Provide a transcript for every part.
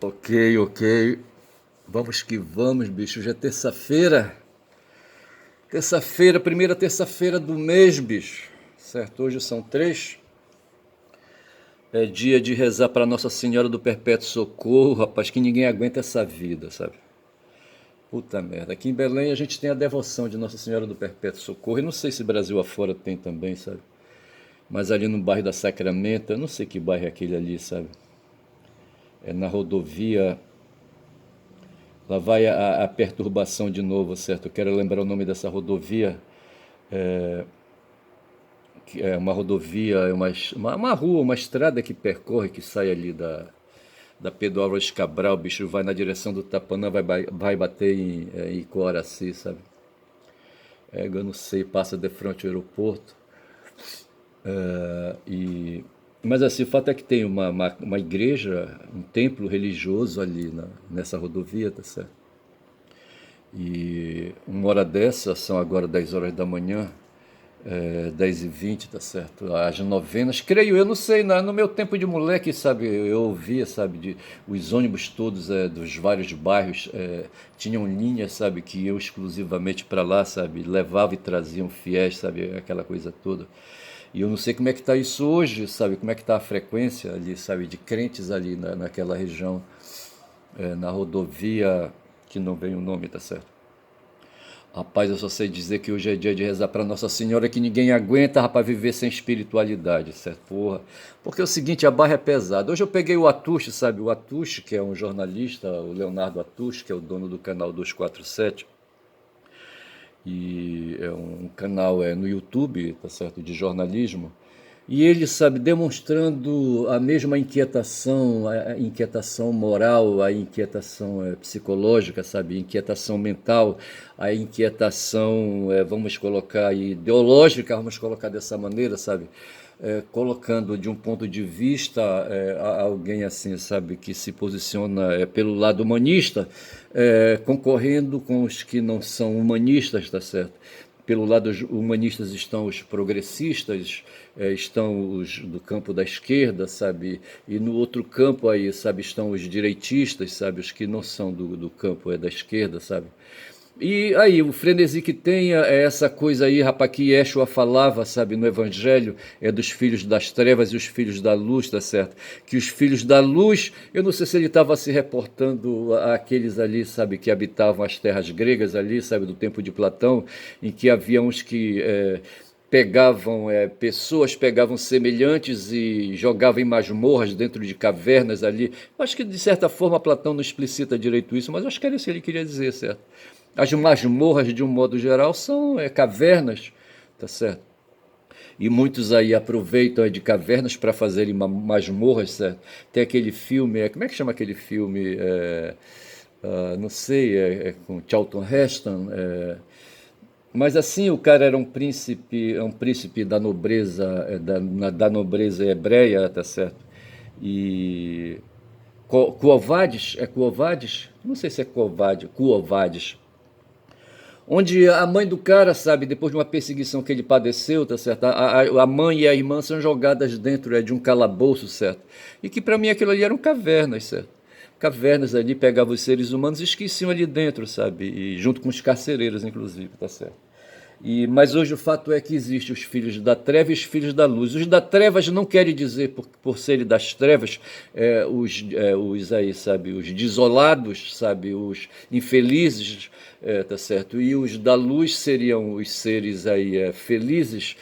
Ok, ok. Vamos que vamos, bicho. Hoje é terça-feira. Terça-feira, primeira terça-feira do mês, bicho. Certo? Hoje são 3. É dia de rezar para Nossa Senhora do Perpétuo Socorro, rapaz, que ninguém aguenta essa vida, sabe? Puta merda. Aqui em Belém a gente tem a devoção de Nossa Senhora do Perpétuo Socorro. Eu não sei se Brasil afora tem também, sabe? Mas ali no bairro da Sacramento, eu não sei que bairro é aquele ali, sabe? É na rodovia. Lá vai a perturbação de novo, certo? Eu quero lembrar o nome dessa rodovia. Que é uma rodovia, é uma rua, uma estrada que percorre, que sai ali da Pedro Álvares Cabral, o bicho vai na direção do Tapanã, vai bater em Coaraci, sabe? Eu não sei, passa de frente ao aeroporto. E, mas assim, o fato é que tem uma igreja, um templo religioso ali nessa rodovia, tá certo? E uma hora dessa, são agora 10 horas da manhã, 10h20, tá certo? As novenas, creio, eu não sei, no meu tempo de moleque, sabe, eu ouvia, sabe, os ônibus todos dos vários bairros tinham linhas, sabe, que iam exclusivamente para lá, sabe, levavam e traziam fiéis, sabe, aquela coisa toda. E eu não sei como é que está isso hoje, sabe, como é que está a frequência ali, sabe, de crentes ali naquela região, na rodovia, que não vem o nome, tá certo? Rapaz, eu só sei dizer que hoje é dia de rezar para Nossa Senhora que ninguém aguenta, rapaz, viver sem espiritualidade, certo? Porra. Porque é o seguinte, a barra é pesada. Hoje eu peguei o Atush, sabe? O Atush, que é um jornalista, o Leonardo Atush, que é o dono do canal 247. E é um canal no YouTube, tá certo? De jornalismo. E ele, sabe, demonstrando a mesma inquietação, a inquietação moral, a inquietação psicológica, sabe, a inquietação mental, a inquietação, vamos colocar aí, ideológica, vamos colocar dessa maneira, sabe, colocando de um ponto de vista alguém assim, sabe, que se posiciona pelo lado humanista, concorrendo com os que não são humanistas, tá certo? Pelo lado humanistas estão os progressistas, estão os do campo da esquerda, sabe? E no outro campo aí, sabe, estão os direitistas, sabe? Os que não são do campo da esquerda, sabe? E aí, o frenesi que tem é essa coisa aí, rapaz, que Yeshua falava, sabe, no Evangelho, é dos filhos das trevas e os filhos da luz, tá certo? Que os filhos da luz, eu não sei se ele estava se reportando àqueles ali, sabe, que habitavam as terras gregas ali, sabe, do tempo de Platão, em que havia uns que pegavam pessoas, pegavam semelhantes e jogavam em masmorras dentro de cavernas ali. Eu acho que, de certa forma, Platão não explicita direito isso, mas eu acho que era isso que ele queria dizer, certo? As masmorras, de um modo geral, são cavernas, tá certo? E muitos aí aproveitam de cavernas para fazerem masmorras, certo? Tem aquele filme, como é que chama aquele filme? Não sei, com Charlton Heston. Mas assim, o cara era um príncipe da nobreza, da nobreza hebreia, tá certo? E Quovades, Quovades? Não sei se é Quovades, onde a mãe do cara, sabe, depois de uma perseguição que ele padeceu, tá certo? A mãe e a irmã são jogadas dentro de um calabouço, certo? E que para mim aquilo ali eram cavernas, certo? Cavernas ali, pegavam os seres humanos e esqueciam ali dentro, sabe? E junto com os carcereiros, inclusive, tá certo? Mas hoje o fato é que existem os filhos da treva e os filhos da luz. Os da trevas não querem dizer, por serem das trevas, os aí, sabe, os desolados, sabe, os infelizes, tá certo? E os da luz seriam os seres aí felizes,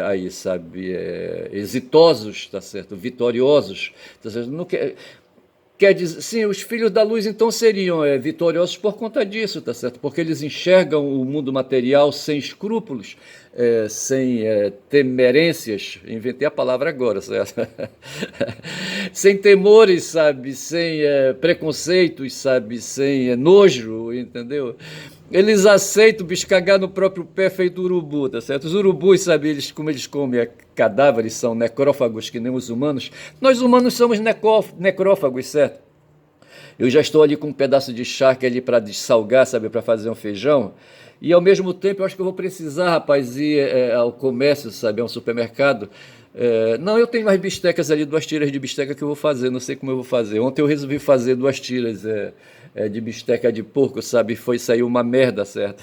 aí, sabe, exitosos, tá certo? Vitoriosos, tá certo? Não quer dizer, sim, os filhos da luz então seriam vitoriosos por conta disso, tá certo? Porque eles enxergam o mundo material sem escrúpulos, sem temerências, inventei a palavra agora, certo? Sem temores, sabe? Sem preconceitos, sabe? Sem nojo, entendeu? Eles aceitam o bicho cagar no próprio pé feito urubu, tá certo? Os urubus, sabe, como eles comem cadáveres, são necrófagos que nem os humanos. Nós humanos somos necrófagos, certo? Eu já estou ali com um pedaço de charque ali para dessalgar, sabe, para fazer um feijão. E ao mesmo tempo eu acho que eu vou precisar, rapaz, ir ao comércio, sabe, ao supermercado. Não, eu tenho mais bistecas ali, 2 tiras de bisteca que eu vou fazer, não sei como eu vou fazer. Ontem eu resolvi fazer 2 tiras de bisteca de porco, sabe? Saiu uma merda, certo?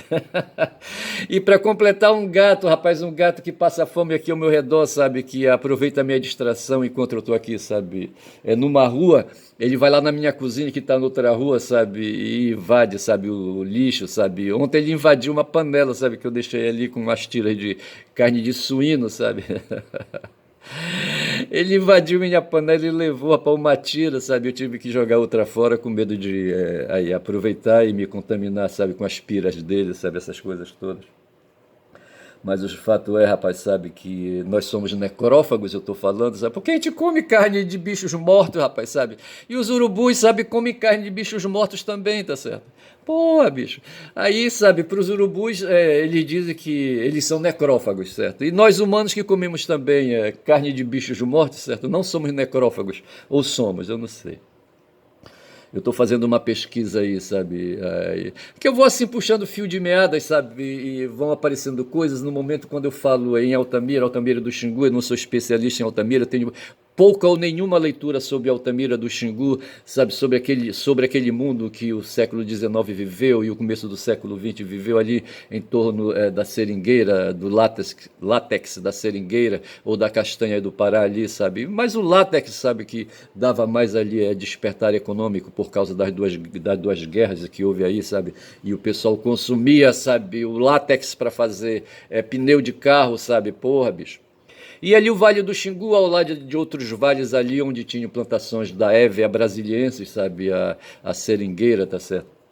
E para completar, um gato, rapaz, um gato que passa fome aqui ao meu redor, sabe? Que aproveita a minha distração enquanto eu tô aqui, sabe? Numa rua, ele vai lá na minha cozinha que tá noutra rua, sabe? E invade, sabe? O lixo, sabe? Ontem ele invadiu uma panela, sabe? Que eu deixei ali com umas tiras de carne de suíno, sabe? Ele invadiu minha panela e levou para uma tira, sabe? Eu tive que jogar outra fora com medo de aí aproveitar e me contaminar, sabe? Com as piras dele, sabe? Essas coisas todas. Mas o fato é, rapaz, sabe, que nós somos necrófagos, eu tô falando, sabe? Porque a gente come carne de bichos mortos, rapaz, sabe? E os urubus, sabe, comem carne de bichos mortos também, tá certo? Porra, bicho. Aí, sabe, para os urubus, eles dizem que eles são necrófagos, certo? E nós humanos que comemos também carne de bichos mortos, certo? Não somos necrófagos. Ou somos, eu não sei. Eu estou fazendo uma pesquisa aí, sabe? Que eu vou assim puxando fio de meadas, sabe? E vão aparecendo coisas no momento quando eu falo em Altamira, Altamira do Xingu. Eu não sou especialista em Altamira, tenho pouca ou nenhuma leitura sobre Altamira do Xingu, sabe? Sobre aquele mundo que o século XIX viveu e o começo do século XX viveu ali em torno da seringueira, do látex da seringueira ou da castanha do Pará ali, sabe? Mas o látex, sabe, que dava mais ali despertar econômico por causa das duas guerras que houve aí, sabe? E o pessoal consumia, sabe, o látex para fazer pneu de carro, sabe? Porra, bicho. E ali o Vale do Xingu, ao lado de outros vales ali, onde tinham plantações da Hevea brasiliensis, sabe? A seringueira, tá certo?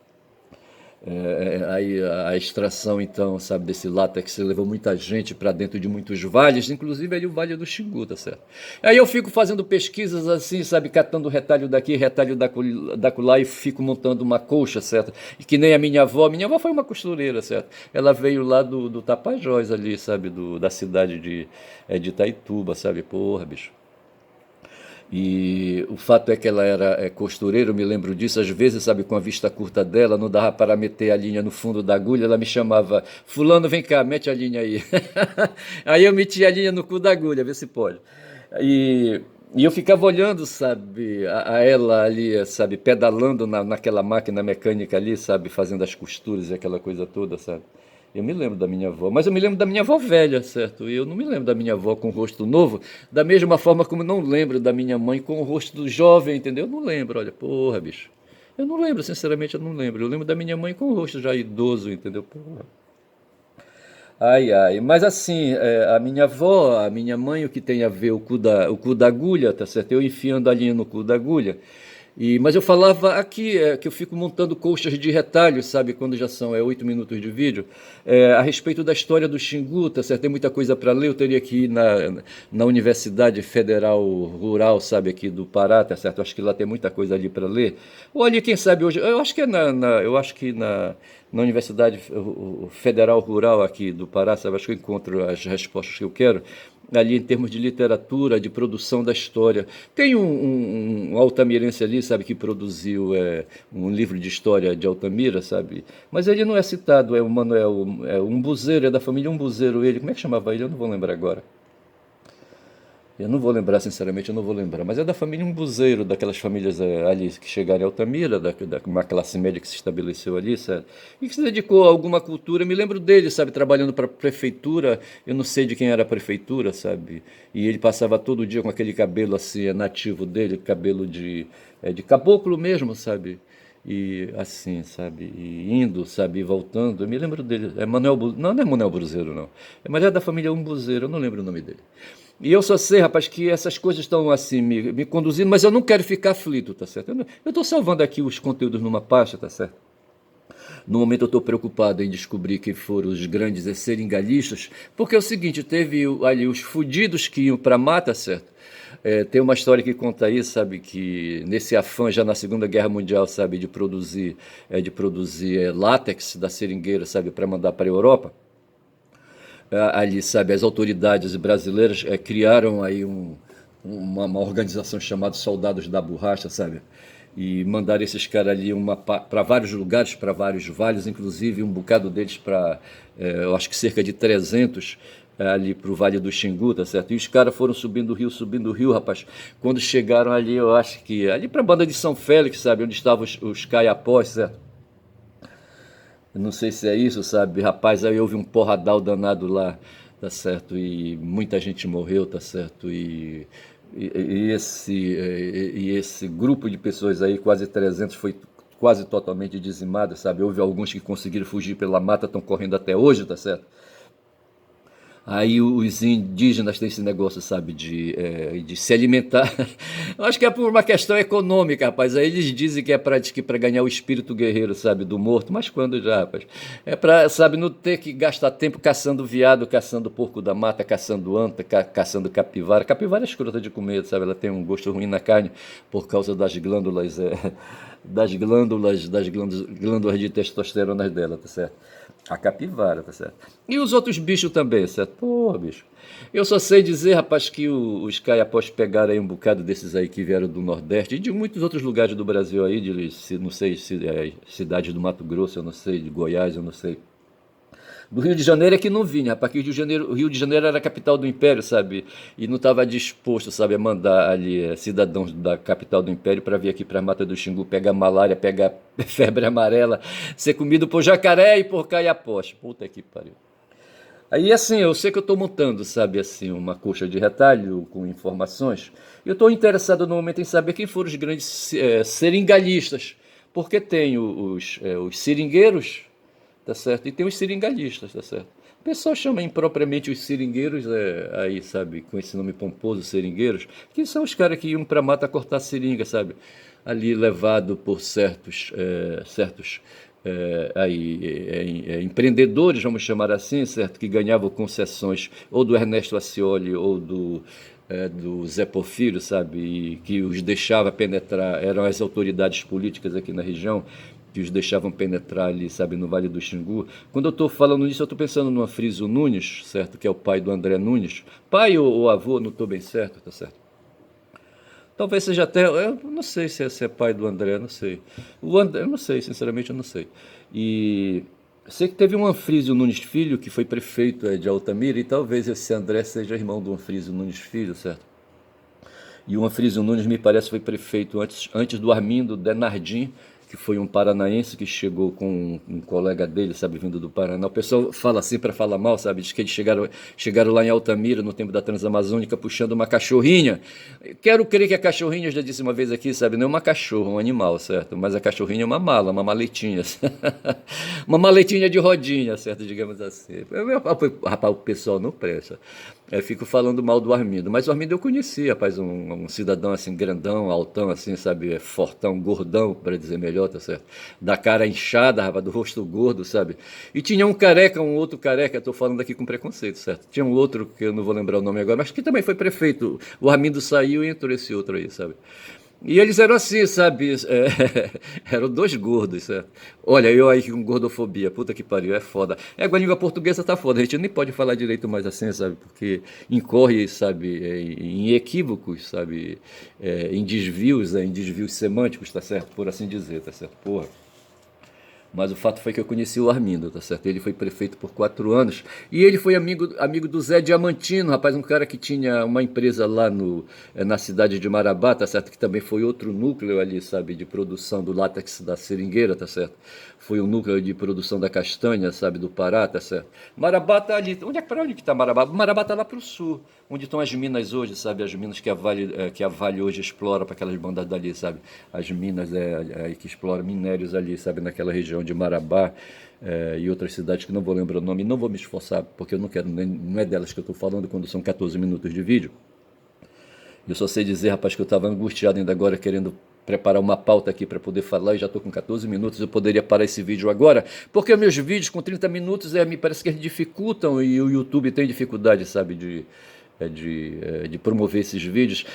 Aí a extração, então, sabe, desse látex levou muita gente para dentro de muitos vales, inclusive ali o Vale do Xingu, tá certo? Aí eu fico fazendo pesquisas assim, sabe, catando retalho daqui, retalho da colar e fico montando uma colcha, certo? E que nem a minha avó foi uma costureira, certo? Ela veio lá do Tapajós ali, sabe, da cidade de Itaituba, sabe? Porra, bicho. E o fato é que ela era costureira, eu me lembro disso, às vezes, sabe, com a vista curta dela, não dava para meter a linha no fundo da agulha, ela me chamava, fulano, vem cá, mete a linha aí. Aí eu metia a linha no cu da agulha, vê se pode. E, e eu ficava olhando, sabe, a ela ali, sabe, pedalando naquela máquina mecânica ali, sabe, fazendo as costuras e aquela coisa toda, sabe. Eu me lembro da minha avó, mas eu me lembro da minha avó velha, certo? E eu não me lembro da minha avó com o rosto novo, da mesma forma como eu não lembro da minha mãe com o rosto do jovem, entendeu? Eu não lembro, olha, porra, bicho. Eu não lembro, sinceramente, eu não lembro. Eu lembro da minha mãe com o rosto já idoso, entendeu? Porra. Ai, ai, mas assim, a minha avó, a minha mãe, o que tem a ver o cu da agulha, tá certo? Eu enfiando a linha no cu da agulha. Mas eu falava aqui que eu fico montando colchas de retalhos, sabe, quando já são 8 minutos de vídeo, a respeito da história do Xingu, tá certo? Tem muita coisa para ler, eu teria que ir na Universidade Federal Rural, sabe, aqui do Pará, tá certo? Eu acho que lá tem muita coisa ali para ler. Ou ali, quem sabe hoje, eu acho que eu acho que na Universidade Federal Rural aqui do Pará, sabe, acho que eu encontro as respostas que eu quero ali em termos de literatura, de produção da história. Tem um altamirense ali, sabe, que produziu um livro de história de Altamira, sabe? Mas ele não é citado, é o Manuel, Umbuzeiro, é da família Umbuzeiro ele. Como é que chamava ele? Eu não vou lembrar agora. Eu não vou lembrar, sinceramente, eu não vou lembrar. Mas é da família Umbuzeiro, daquelas famílias ali que chegaram em Altamira, uma classe média que se estabeleceu ali, sabe? E que se dedicou a alguma cultura. Me lembro dele, sabe, trabalhando para a prefeitura. Eu não sei de quem era a prefeitura, sabe? E ele passava todo dia com aquele cabelo assim, nativo dele, cabelo de caboclo mesmo, sabe? E assim, sabe? E indo, sabe? E voltando. Eu me lembro dele. Não, não é Manuel Buzeiro, não. Mas é da família Umbuzeiro, eu não lembro o nome dele. E eu só sei, rapaz, que essas coisas estão assim me conduzindo, mas eu não quero ficar aflito, tá certo? Eu estou salvando aqui os conteúdos numa pasta, tá certo? No momento eu estou preocupado em descobrir quem foram os grandes seringalhistas, porque é o seguinte, teve ali os fudidos que iam para a mata, certo? Tem uma história que conta isso, sabe, que nesse afã já na Segunda Guerra Mundial, sabe, de produzir látex da seringueira, sabe, para mandar para a Europa, ali, sabe, as autoridades brasileiras criaram aí uma organização chamada Soldados da Borracha, sabe? e mandaram esses caras ali para vários lugares, para vários vales, inclusive um bocado deles para, eu acho que cerca de 300, ali para o Vale do Xingu, tá certo? E os caras foram subindo o rio, rapaz. Quando chegaram ali, eu acho que ali para a banda de São Félix, sabe? Onde estavam os caiapós, certo? Eu não sei se é isso, sabe? Rapaz, aí houve um porradal danado lá, tá certo? E muita gente morreu, tá certo? E esse grupo de pessoas aí, quase 300, foi quase totalmente dizimado, sabe? Houve alguns que conseguiram fugir pela mata, estão correndo até hoje, tá certo? Aí os indígenas têm esse negócio, sabe, de se alimentar. Eu acho que é por uma questão econômica, rapaz. Aí eles dizem que é para ganhar o espírito guerreiro, sabe, do morto. Mas quando já, rapaz? É para, sabe, não ter que gastar tempo caçando veado, caçando porco da mata, caçando anta, caçando capivara. Capivara é escrota de comer, sabe? Ela tem um gosto ruim na carne por causa das glândulas, das glândulas de testosterona dela, tá certo? A capivara, tá certo? E os outros bichos também, certo? Pô, bicho. Eu só sei dizer, rapaz, que os caiapós pegaram aí um bocado desses aí que vieram do Nordeste e de muitos outros lugares do Brasil aí, não sei, cidade do Mato Grosso, eu não sei, de Goiás, eu não sei. Do Rio de Janeiro é que não vinha, rapaz, que o Rio de Janeiro era a capital do Império, sabe? E não estava disposto, sabe, a mandar ali cidadãos da capital do Império para vir aqui para a Mata do Xingu pegar malária, pegar febre amarela, ser comido por jacaré e por caiapós. Puta que pariu. Aí assim, eu sei que eu estou montando, sabe, assim, uma coxa de retalho com informações. E eu estou interessado no momento em saber quem foram os grandes seringalhistas. Porque tem os seringueiros, tá certo? E tem os seringalhistas, tá certo? O pessoal chama impropriamente os seringueiros, aí, sabe, com esse nome pomposo, seringueiros, que são os caras que iam pra mata cortar seringa, sabe? Ali levado por empreendedores, vamos chamar assim, certo? Que ganhavam concessões ou do Ernesto Ascioli ou do Zé Porfírio, sabe? E que os deixava penetrar, eram as autoridades políticas aqui na região, que os deixavam penetrar ali, sabe, no Vale do Xingu. Quando eu estou falando nisso, eu estou pensando no Afrísio Nunes, certo? Que é o pai do André Nunes. Pai ou avô, não estou bem certo, tá certo? Talvez seja até. Eu não sei se é pai do André, não sei. O André, eu não sei, sinceramente, eu não sei. E sei que teve um Anfrísio Nunes Filho, que foi prefeito de Altamira, e talvez esse André seja irmão do Anfrísio Nunes Filho, certo? E o Anfrísio Nunes, me parece, foi prefeito antes do Armindo Denardim, que foi um paranaense que chegou com um colega dele, sabe, vindo do Paraná. O pessoal fala assim para falar mal, sabe, diz que eles chegaram lá em Altamira, no tempo da Transamazônica, puxando uma cachorrinha. Quero crer que a cachorrinha, eu já disse uma vez aqui, sabe, não é uma cachorra, um animal, certo? Mas a cachorrinha é uma mala, uma maletinha. Uma maletinha de rodinha, certo, digamos assim. Rapaz, o pessoal não presta. Eu fico falando mal do Armindo, mas o Armindo eu conheci, rapaz, um cidadão assim, grandão, altão, assim, sabe, fortão, gordão, para dizer melhor, tá certo? Da cara inchada, rapaz, do rosto gordo, sabe? E tinha um careca, um outro careca, tô falando aqui com preconceito, certo? Tinha um outro, que eu não vou lembrar o nome agora, mas que também foi prefeito. O Armindo saiu e entrou esse outro aí, sabe? E eles eram assim, sabe? Eram dois gordos, certo? Olha, eu aí com gordofobia, puta que pariu, é foda. A língua portuguesa tá foda, a gente nem pode falar direito mais assim, sabe? Porque incorre, sabe, em equívocos, sabe? Em desvios semânticos, tá certo? Por assim dizer, tá certo? Porra. Mas o fato foi que eu conheci o Armindo, tá certo? Ele foi prefeito por 4 anos. E ele foi amigo do Zé Diamantino, rapaz, um cara que tinha uma empresa lá na cidade de Marabá, tá certo? Que também foi outro núcleo ali, sabe, de produção do látex da seringueira, tá certo? Foi um núcleo de produção da castanha, sabe, do Pará, tá certo? Marabá tá ali. Para onde que tá Marabá? Marabá tá lá pro sul, onde estão as minas hoje, sabe? As minas que a Vale hoje explora para aquelas bandas dali, sabe? As minas que exploram minérios ali, sabe? Naquela região de Marabá e outras cidades que não vou lembrar o nome, não vou me esforçar, porque eu não quero, não é delas que eu estou falando quando são 14 minutos de vídeo. Eu só sei dizer, rapaz, que eu estava angustiado ainda agora, querendo preparar uma pauta aqui para poder falar, e já estou com 14 minutos, eu poderia parar esse vídeo agora, porque meus vídeos com 30 minutos me parece que eles dificultam, e o YouTube tem dificuldade, sabe, de promover esses vídeos.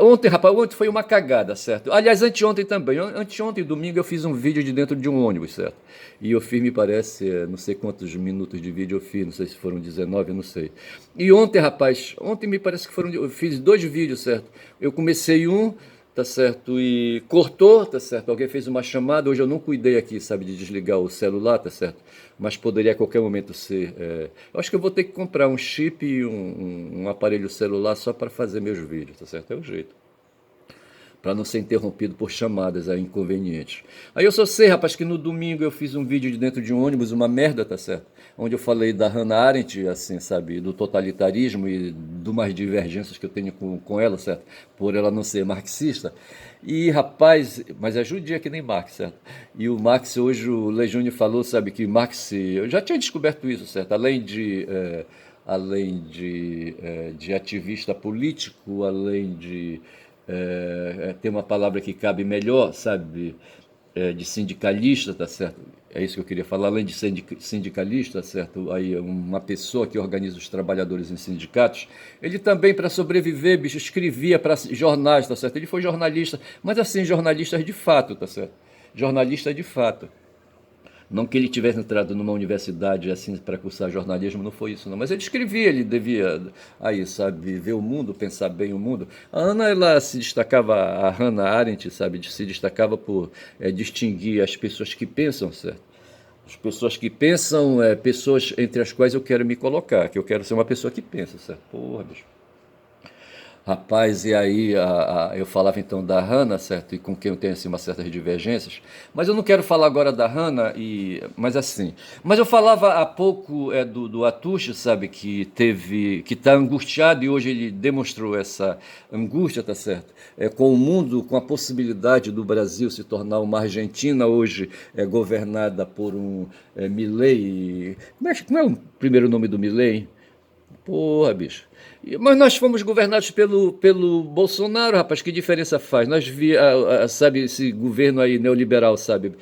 Ontem, rapaz, ontem foi uma cagada, certo? Aliás, anteontem também. Anteontem, domingo, eu fiz um vídeo de dentro de um ônibus, certo? E eu fiz, me parece, não sei quantos minutos de vídeo eu fiz, não sei se foram 19, eu não sei. E ontem, rapaz, ontem me parece que eu fiz 2 vídeos, certo? Eu comecei um, tá certo? E cortou, tá certo? Alguém fez uma chamada, hoje eu não cuidei aqui, sabe, de desligar o celular, tá certo? Mas poderia a qualquer momento ser. Eu acho que eu vou ter que comprar um chip e um aparelho celular só para fazer meus vídeos, tá certo? É o jeito para não ser interrompido por chamadas aí inconvenientes. Aí eu só sei, rapaz, que no domingo eu fiz um vídeo de dentro de um ônibus, uma merda, tá certo? Onde eu falei da Hannah Arendt, assim, sabe, do totalitarismo e de umas divergências que eu tenho com ela, certo? Por ela não ser marxista. E, rapaz, mas é judia que nem Marx, certo? E o Marx, hoje o Lejeune falou, sabe, que Marx, eu já tinha descoberto isso, certo? Além de ativista político, além de ter uma palavra que cabe melhor, sabe, de sindicalista, tá certo? É isso que eu queria falar, além de sindicalista, tá certo? Aí uma pessoa que organiza os trabalhadores em sindicatos, ele também, para sobreviver, bicho, escrevia para jornais, tá certo? Ele foi jornalista, mas assim, jornalista de fato, tá certo? Jornalista de fato. Não que ele tivesse entrado numa universidade assim para cursar jornalismo, não foi isso não. Mas ele escrevia, ele devia aí, sabe, ver o mundo, pensar bem o mundo. A Ana, ela se destacava, a Hannah Arendt, sabe, se destacava por distinguir as pessoas que pensam, certo? As pessoas que pensam, pessoas entre as quais eu quero me colocar, que eu quero ser uma pessoa que pensa, certo? Porra, bicho. Rapaz, e aí eu falava então da Hannah, certo? E com quem eu tenho assim, umas certas divergências. Mas eu não quero falar agora da Hannah, mas assim. Mas eu falava há pouco do Atush, sabe? Que está angustiado e hoje ele demonstrou essa angústia, tá certo? Com o mundo, com a possibilidade do Brasil se tornar uma Argentina hoje governada por um Milei. Como é o primeiro nome do Milei? Porra, bicho. Mas nós fomos governados pelo Bolsonaro, rapaz, que diferença faz? Nós sabe, esse governo aí neoliberal, sabe,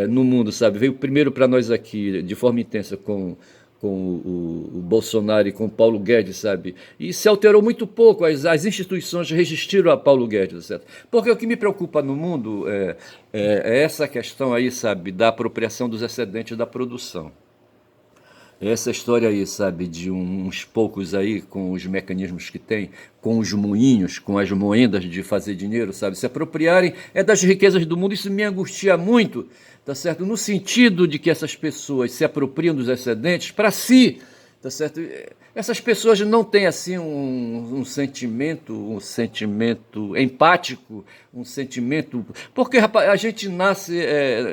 no mundo, sabe, veio primeiro para nós aqui, de forma intensa, com o Bolsonaro e com o Paulo Guedes, sabe, e se alterou muito pouco, as instituições resistiram a Paulo Guedes, certo? Porque o que me preocupa no mundo é essa questão aí, sabe, da apropriação dos excedentes da produção. Essa história aí, sabe, de uns poucos aí, com os mecanismos que tem, com os moinhos, com as moendas de fazer dinheiro, sabe, se apropriarem das riquezas do mundo, isso me angustia muito, tá certo? No sentido de que essas pessoas se apropriam dos excedentes para si, tá certo? Essas pessoas não têm assim um sentimento empático, um sentimento. Porque, rapaz, a gente nasce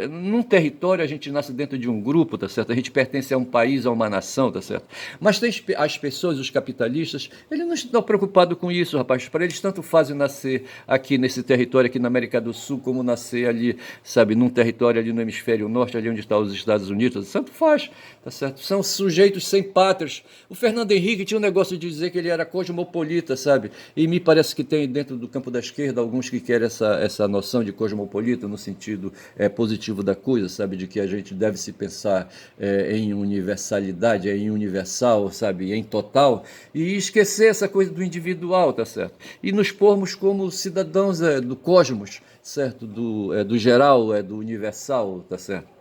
num território, a gente nasce dentro de um grupo, tá certo? A gente pertence a um país, a uma nação, tá certo? Mas tem as pessoas, os capitalistas, eles não estão preocupados com isso, rapaz. Para eles, tanto fazem nascer aqui nesse território, aqui na América do Sul, como nascer ali, sabe, num território ali no hemisfério norte, ali onde estão os Estados Unidos, tanto faz, tá certo? São sujeitos sem pátrias. O Fernando Henrique tinha um negócio de dizer que ele era cosmopolita, sabe? E me parece que tem dentro do campo da esquerda alguns que querem essa noção de cosmopolita no sentido positivo da coisa, sabe? De que a gente deve se pensar em universalidade, em universal, sabe? Em total, e esquecer essa coisa do individual, tá certo? E nos pormos como cidadãos do cosmos, certo? Do geral, do universal, tá certo?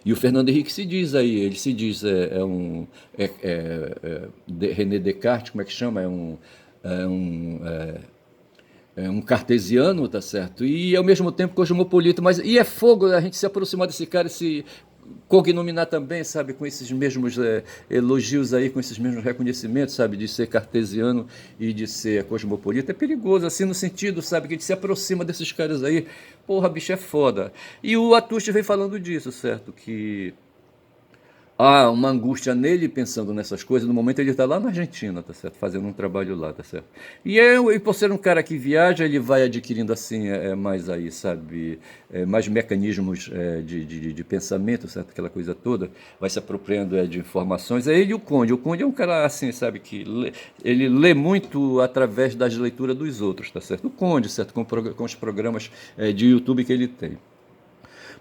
E o Fernando Henrique se diz aí, ele se diz, René Descartes, como é que chama? É um, um cartesiano, tá certo? E ao mesmo tempo cosmopolita, mas e é fogo a gente se aproximar desse cara, se cognominar também, sabe, com esses mesmos elogios aí, com esses mesmos reconhecimentos, sabe, de ser cartesiano e de ser cosmopolita, é perigoso, assim, no sentido, sabe, que a gente se aproxima desses caras aí, porra, bicho, é foda. E o Atush vem falando disso, certo, que há uma angústia nele pensando nessas coisas, no momento ele está lá na Argentina, tá certo? Fazendo um trabalho lá, tá certo? E por ser um cara que viaja, ele vai adquirindo assim, mais aí, sabe? Mais mecanismos de pensamento, certo? Aquela coisa toda, vai se apropriando de informações. É ele e o Conde. O Conde é um cara assim, sabe? Ele lê muito através das leituras dos outros, tá certo? O Conde, certo? Com os programas de YouTube que ele tem.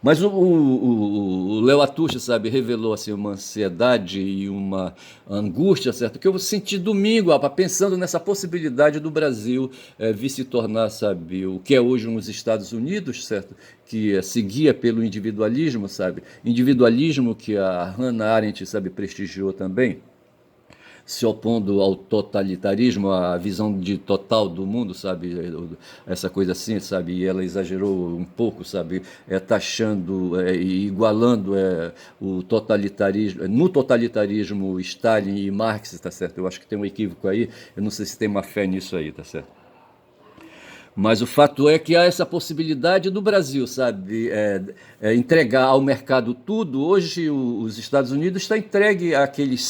Mas o Léo Atucha, sabe, revelou assim, uma ansiedade e uma angústia, certo? Que eu senti domingo, rapaz, pensando nessa possibilidade do Brasil vir se tornar, sabe, o que é hoje nos Estados Unidos, certo? Que seguia pelo individualismo, sabe? Individualismo que a Hannah Arendt, sabe, prestigiou também. se opondo ao totalitarismo, à visão de total do mundo, sabe? Essa coisa assim, sabe? E ela exagerou um pouco, sabe? Taxando e igualando o totalitarismo, no totalitarismo Stalin e Marx, tá certo? Eu acho que tem um equívoco aí, eu não sei se tem uma fé nisso aí, tá certo? Mas o fato é que há essa possibilidade do Brasil, sabe, entregar ao mercado tudo. Hoje os Estados Unidos está entregue aquelas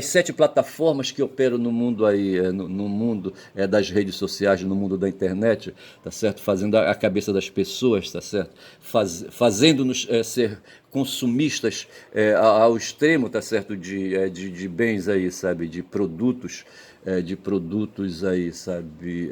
sete plataformas que operam no mundo aí, no mundo das redes sociais, no mundo da internet, tá certo, fazendo a cabeça das pessoas, tá certo, fazendo-nos ser consumistas ao extremo, tá certo, de bens aí, sabe, de produtos aí, sabe,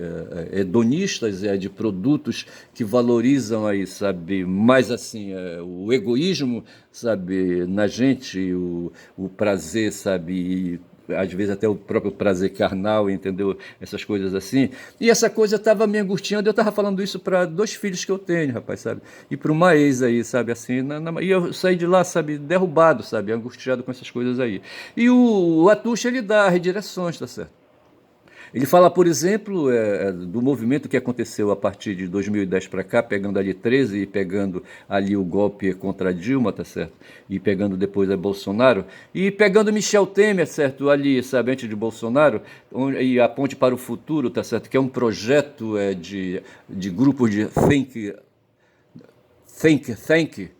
hedonistas, de produtos que valorizam aí, sabe, mais assim, o egoísmo, sabe, na gente, o prazer, sabe, e às vezes até o próprio prazer carnal, entendeu? Essas coisas assim. E essa coisa estava me angustiando. Eu estava falando isso para 2 filhos que eu tenho, rapaz, sabe? E para uma ex aí, sabe? Assim, e eu saí de lá, sabe? Derrubado, sabe? Angustiado com essas coisas aí. E o Atucha, ele dá redireções, tá certo? Ele fala, por exemplo, do movimento que aconteceu a partir de 2010 para cá, pegando ali 13 e pegando ali o golpe contra a Dilma, tá certo? E pegando depois a Bolsonaro, e pegando Michel Temer, certo? Ali, sabe, antes de Bolsonaro, e a Ponte para o Futuro, tá certo? Que é um projeto de grupo de think,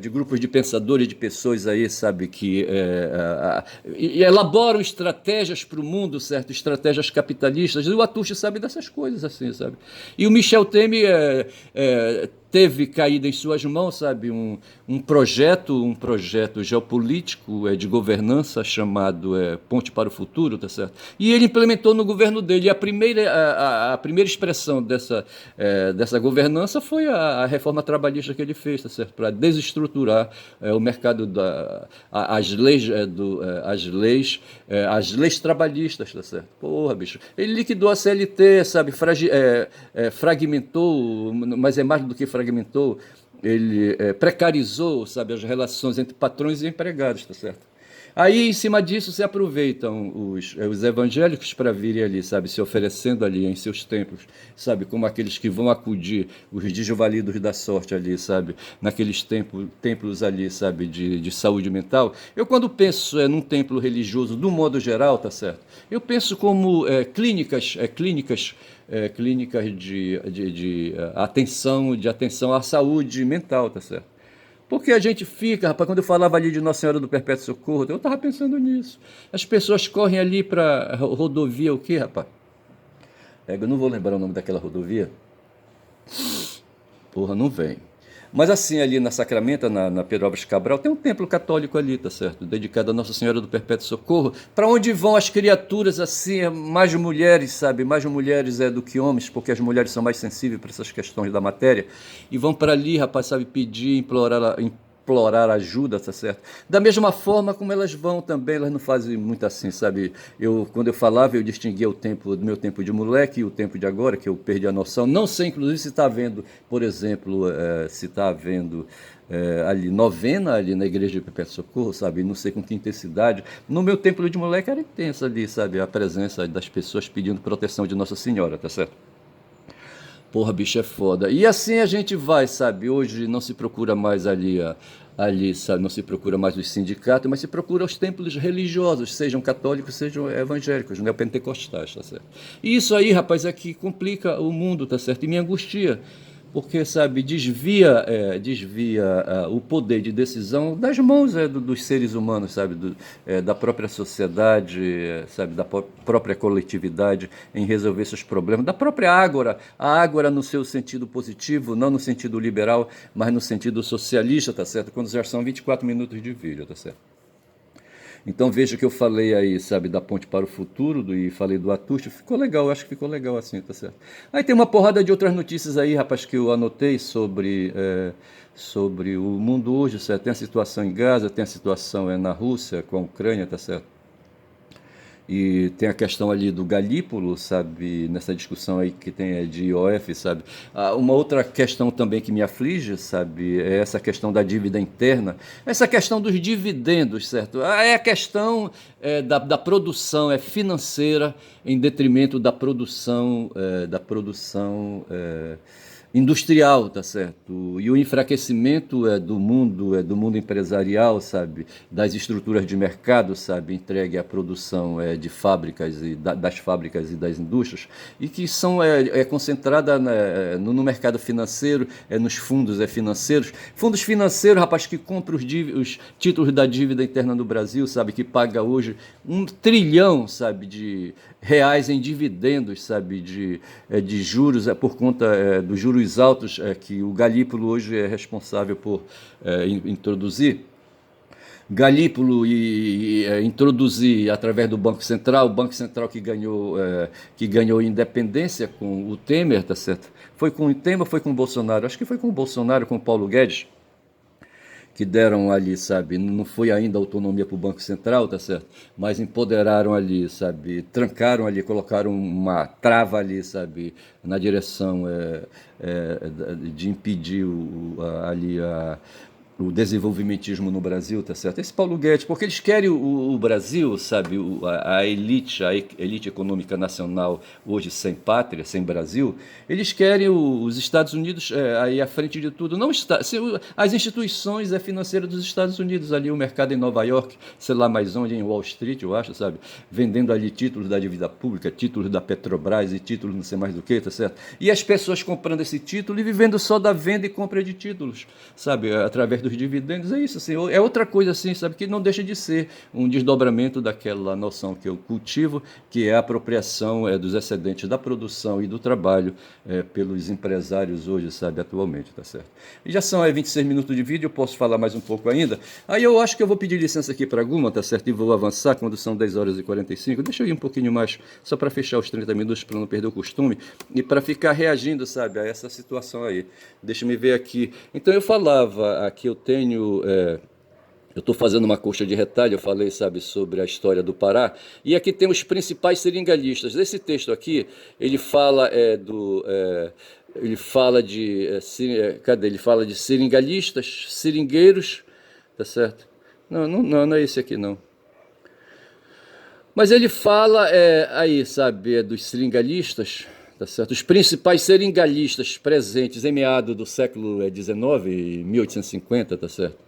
de grupos de pensadores, de pessoas aí, sabe, que e elaboram estratégias para o mundo, certo? Estratégias capitalistas. E o Atucha sabe dessas coisas, assim, sabe? E o Michel Temer teve caído em suas mãos, sabe, um projeto geopolítico de governança chamado Ponte para o Futuro, tá certo? E ele implementou no governo dele. E a primeira expressão dessa governança foi a reforma trabalhista que ele fez, tá certo? Para desestruturar o mercado as leis trabalhistas, tá certo? Porra, bicho. Ele liquidou a CLT, sabe? Fragmentou, mas é mais do que fragmentou, ele precarizou, sabe, as relações entre patrões e empregados, tá certo? Aí, em cima disso, se aproveitam os evangélicos para virem ali, sabe, se oferecendo ali em seus templos, sabe, como aqueles que vão acudir os desvalidos da sorte ali, sabe, naqueles templos ali, sabe, de saúde mental. Eu, quando penso num templo religioso, do modo geral, tá certo, eu penso como clínicas de atenção à saúde mental, tá certo? Porque a gente fica, rapaz, quando eu falava ali de Nossa Senhora do Perpétuo Socorro, eu estava pensando nisso. As pessoas correm ali para rodovia, o quê, rapaz? Eu não vou lembrar o nome daquela rodovia. Porra, não vem. Mas assim, ali na Sacramento, na Pedro Álvares Cabral, tem um templo católico ali, tá certo? Dedicado a Nossa Senhora do Perpétuo Socorro. Para onde vão as criaturas assim, mais mulheres, sabe? Mais mulheres do que homens, porque as mulheres são mais sensíveis para essas questões da matéria. E vão para ali, rapaz, sabe? Pedir, implorar ajuda, tá certo? Da mesma forma como elas vão também, elas não fazem muito assim, sabe? Quando eu falava, eu distinguia o tempo do meu tempo de moleque e o tempo de agora, que eu perdi a noção. Não sei, inclusive, se está havendo, por exemplo, se está havendo ali novena ali na igreja de Perpétuo Socorro, sabe? Não sei com que intensidade. No meu tempo de moleque era intensa ali, sabe? A presença das pessoas pedindo proteção de Nossa Senhora, tá certo? Porra, bicho, é foda. E assim a gente vai, sabe? Hoje não se procura mais ali, sabe? Não se procura mais os sindicatos, mas se procura os templos religiosos, sejam católicos, sejam evangélicos, neopentecostais, tá certo? E isso aí, rapaz, é que complica o mundo, tá certo? E me angustia. Porque, sabe, desvia o poder de decisão das mãos dos seres humanos, sabe, da própria sociedade, sabe, da própria coletividade em resolver seus problemas, da própria ágora, a ágora no seu sentido positivo, não no sentido liberal, mas no sentido socialista, tá certo? Quando já são 24 minutos de vídeo, tá certo? Então veja que eu falei aí, sabe, da Ponte para o Futuro e falei do Atucho, ficou legal, acho que ficou legal assim, tá certo? Aí tem uma porrada de outras notícias aí, rapaz, que eu anotei sobre o mundo hoje, certo? Tem a situação em Gaza, tem a situação na Rússia com a Ucrânia, tá certo? E tem a questão ali do Galípolo, sabe, nessa discussão aí que tem de IOF, sabe. Uma outra questão também que me aflige, sabe, é essa questão da dívida interna, essa questão dos dividendos, certo? É a questão da produção financeira em detrimento da produção industrial, tá certo? E o enfraquecimento do mundo empresarial, sabe? Das estruturas de mercado, sabe? Entregue à produção de fábricas e das fábricas e das indústrias, e que são concentrada no mercado financeiro, nos fundos financeiros. Fundos financeiros, rapaz, que compram os títulos da dívida interna do Brasil, sabe? Que paga hoje 1 trilhão, sabe? De reais em dividendos, sabe? De juros, por conta dos juros altos que o Galípolo hoje é responsável por introduzir. Galípolo introduzir através do Banco Central, o Banco Central que ganhou independência com o Temer, tá certo? Foi com o Temer, foi com o Bolsonaro, acho que foi com o Bolsonaro, com o Paulo Guedes, que deram ali, sabe, não foi ainda autonomia para o Banco Central, tá certo? Mas empoderaram ali, sabe, trancaram ali, colocaram uma trava ali, sabe, na direção de impedir o desenvolvimentismo no Brasil, tá certo? Esse Paulo Guedes, porque eles querem o Brasil, sabe, a elite econômica nacional hoje sem pátria, sem Brasil, eles querem os Estados Unidos aí à frente de tudo. Não está, as instituições financeiras dos Estados Unidos, ali o mercado em Nova York, sei lá mais onde, em Wall Street, eu acho, sabe, vendendo ali títulos da dívida pública, títulos da Petrobras e títulos não sei mais do que, tá certo? E as pessoas comprando esse título e vivendo só da venda e compra de títulos, sabe, através dos dividendos. É isso, assim, é outra coisa assim, sabe, que não deixa de ser um desdobramento daquela noção que eu cultivo, que é a apropriação dos excedentes da produção e do trabalho pelos empresários hoje, sabe, atualmente, tá certo? E já são 26 minutos de vídeo, eu posso falar mais um pouco ainda. Aí eu acho que eu vou pedir licença aqui para Guma, tá certo? E vou avançar quando são 10 horas e 45. Deixa eu ir um pouquinho mais, só para fechar os 30 minutos, para não perder o costume, e para ficar reagindo, sabe, a essa situação aí. Deixa eu me ver aqui. Então eu falava aqui, eu estou fazendo uma coxa de retalho, eu falei, sabe, sobre a história do Pará, e aqui tem os principais seringalhistas. Esse texto aqui, ele fala cadê? Ele fala de seringalistas, seringueiros, tá certo? Não é esse aqui não. Mas ele fala aí, sabe, dos seringalistas, tá certo? Os principais seringalistas presentes em meados do século XIX, 1850, tá certo?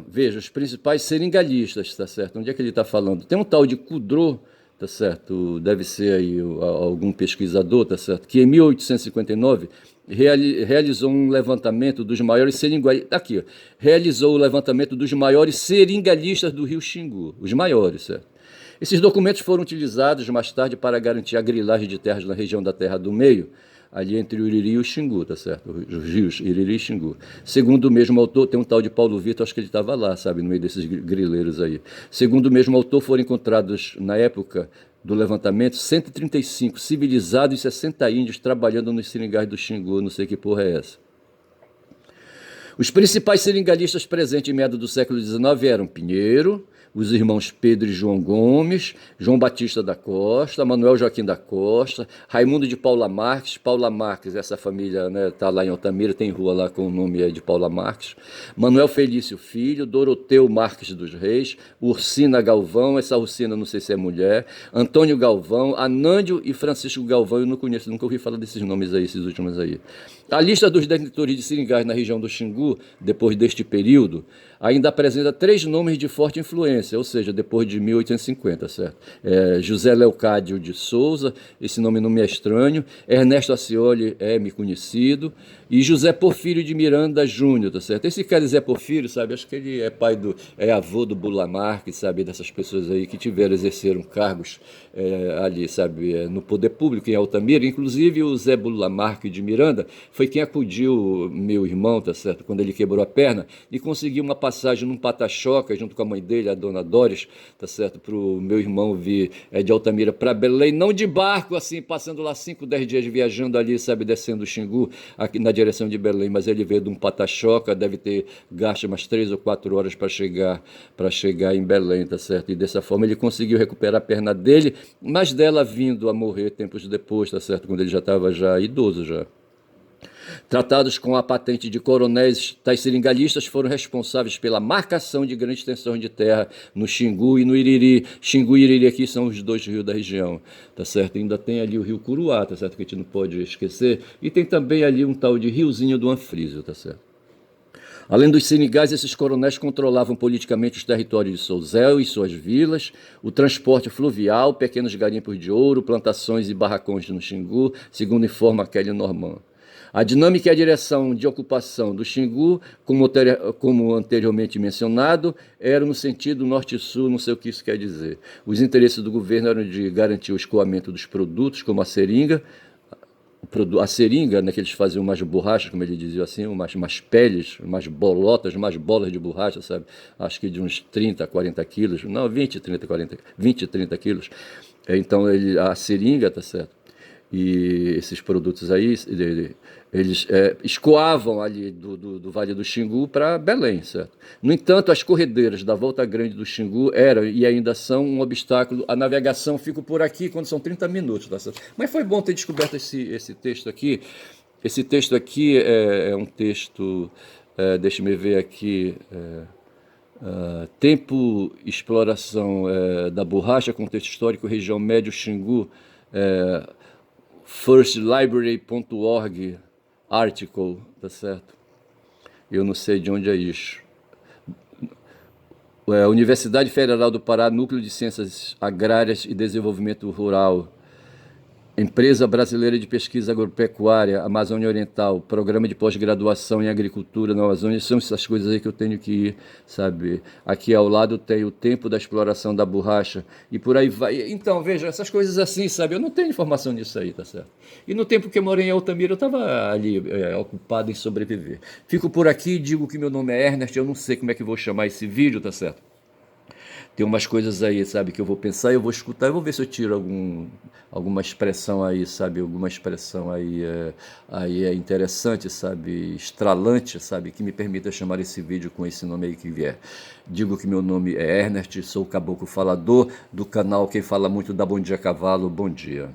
Veja, os principais seringalistas, tá certo? Onde é que ele está falando? Tem um tal de Coudreau, tá certo? Deve ser aí algum pesquisador, tá certo? Que em 1859 realizou um levantamento dos maiores seringalistas. Aqui, ó, realizou o levantamento dos maiores seringalistas do Rio Xingu, os maiores, certo? Esses documentos foram utilizados mais tarde para garantir a grilagem de terras na região da Terra do Meio, ali entre o Iriri e o Xingu, tá certo? Os rios Iriri e Xingu. Segundo o mesmo autor, tem um tal de Paulo Vitor, acho que ele estava lá, sabe, no meio desses grileiros aí. Segundo o mesmo autor, foram encontrados, na época do levantamento, 135 civilizados e 60 índios trabalhando nos seringais do Xingu, não sei que porra é essa. Os principais seringalistas presentes em meados do século XIX eram Pinheiro, os irmãos Pedro e João Gomes, João Batista da Costa, Manuel Joaquim da Costa, Raimundo de Paula Marques, essa família está lá em Altamira, tem rua lá com o nome de Paula Marques, Manuel Felício Filho, Doroteu Marques dos Reis, Ursina Galvão, essa Ursina não sei se é mulher, Antônio Galvão, Anândio e Francisco Galvão, eu não conheço, nunca ouvi falar desses nomes aí, esses últimos aí. A lista dos detentores de seringais na região do Xingu, depois deste período, ainda apresenta 3 nomes de forte influência, ou seja, depois de 1850, certo? José Leocádio de Souza, esse nome não me é estranho, Ernesto Ascioli é-me conhecido, e José Porfírio de Miranda Júnior, tá certo? Esse cara José Porfírio, sabe, acho que ele é avô do Bula Marques, sabe, dessas pessoas aí que exerceram cargos ali, sabe, no poder público em Altamira, inclusive o Zé Bula Marques de Miranda foi quem acudiu meu irmão, tá certo, quando ele quebrou a perna e conseguiu uma passagem num pata-choca junto com a mãe dele, Dona Doris, tá certo? Para o meu irmão vir de Altamira para Belém, não de barco, assim, passando lá 5, 10 dias viajando ali, sabe, descendo o Xingu, aqui na direção de Belém, mas ele veio de um pata-choca, deve ter gasto umas 3 ou 4 horas para chegar em Belém, tá certo? E dessa forma ele conseguiu recuperar a perna dele, mas dela vindo a morrer tempos depois, tá certo? Quando ele já estava já idoso já. Tratados com a patente de coronéis, tais seringalhistas foram responsáveis pela marcação de grandes extensões de terra no Xingu e no Iriri. Xingu e Iriri aqui são os dois rios da região, tá certo? Ainda tem ali o rio Curuá, tá certo? Que a gente não pode esquecer. E tem também ali um tal de riozinho do Anfrísio, tá certo? Além dos senegais, esses coronéis controlavam politicamente os territórios de Souzel e suas vilas, o transporte fluvial, pequenos garimpos de ouro, plantações e barracões no Xingu, segundo informa Kelly Norman. A dinâmica e a direção de ocupação do Xingu, como anteriormente mencionado, era no sentido norte-sul, não sei o que isso quer dizer. Os interesses do governo eram de garantir o escoamento dos produtos, como a seringa, né, que eles faziam umas borrachas, como ele dizia assim, umas peles, umas bolotas, umas bolas de borracha, sabe? Acho que de uns 30, 40 quilos, não, 20, 30, 40, 20, 30 quilos. Então, a seringa, tá certo? E esses produtos aí, eles escoavam ali do Vale do Xingu para Belém, certo? No entanto, as corredeiras da Volta Grande do Xingu eram e ainda são um obstáculo. A navegação fica por aqui quando são 30 minutos, tá certo? Mas foi bom ter descoberto esse texto aqui. Esse texto aqui é um texto, deixa-me ver aqui, Tempo, Exploração da Borracha, Contexto Histórico, Região Médio Xingu, firstlibrary.org article, tá certo? Eu não sei de onde é isso. Universidade Federal do Pará, Núcleo de Ciências Agrárias e Desenvolvimento Rural, Empresa Brasileira de Pesquisa Agropecuária, Amazônia Oriental, Programa de Pós-Graduação em Agricultura na Amazônia, são essas coisas aí que eu tenho que ir, sabe? Aqui ao lado tem o Tempo da Exploração da Borracha e por aí vai. Então, veja, essas coisas assim, sabe? Eu não tenho informação disso aí, tá certo? E no tempo que eu morei em Altamira, eu estava ali ocupado em sobreviver. Fico por aqui, digo que meu nome é Ernest, eu não sei como é que vou chamar esse vídeo, tá certo? Tem umas coisas aí, sabe, que eu vou pensar, eu vou escutar, eu vou ver se eu tiro alguma expressão aí, sabe, alguma expressão aí interessante, sabe, estralante, sabe, que me permita chamar esse vídeo com esse nome aí que vier. Digo que meu nome é Ernest, sou o Caboclo Falador, do canal Quem Fala Muito da Bom Dia Cavalo, bom dia.